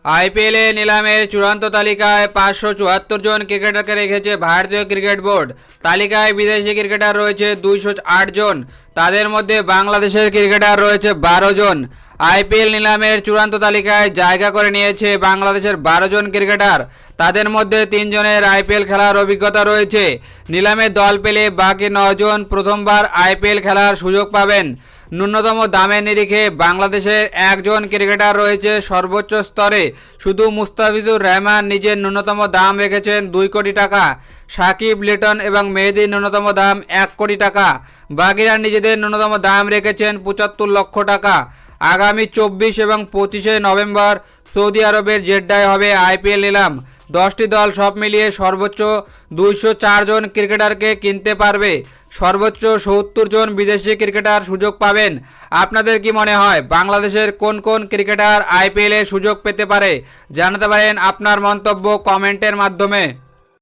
আইপিএলে নিলামের চূড়ান্ত তালিকায় 574 জন ক্রিকেটারকে রেখেছে ভারতীয় ক্রিকেট বোর্ড। তালিকায় বিদেশি ক্রিকেটার রয়েছে 208 জন, তাদের মধ্যে বাংলাদেশের ক্রিকেটার রয়েছে 12 জন। আইপিএল নিলামের চূড়ান্ত তালিকায় জায়গা করে নিয়েছে বাংলাদেশের 12 জন ক্রিকেটার, তাদের মধ্যে 3 জনের আইপিএল খেলার অভিজ্ঞতা রয়েছে। নিলামে দল পেলে বাকি 9 জন প্রথমবার আইপিএল খেলার সুযোগ পাবেন। ন্যূনতম দামের নিরিখে বাংলাদেশের একজন ক্রিকেটার রয়েছে সর্বোচ্চ স্তরে। শুধু মুস্তাফিজুর রহমান নিজের ন্যূনতম দাম রেখেছেন 2 কোটি টাকা। সাকিব, লিটন এবং মেহেদীর ন্যূনতম দাম 1 কোটি টাকা। বাকিরা নিজেদের ন্যূনতম দাম রেখেছেন 75 লক্ষ টাকা। আগামী 24 এবং 25 নভেম্বর সৌদি আরবের জেদ্দায় হবে আইপিএল নিলাম। 10টি দল সব মিলিয়ে সর্বোচ্চ 204 জন ক্রিকেটারকে কিনতে পারবে। সর্বোচ্চ 70 জন বিদেশি ক্রিকেটার সুযোগ পাবেন। আপনাদের কি মনে হয় বাংলাদেশের কোন কোন ক্রিকেটার আইপিএলে সুযোগ পেতে পারে? জানাতে পারেন আপনার মন্তব্য কমেন্টের মাধ্যমে।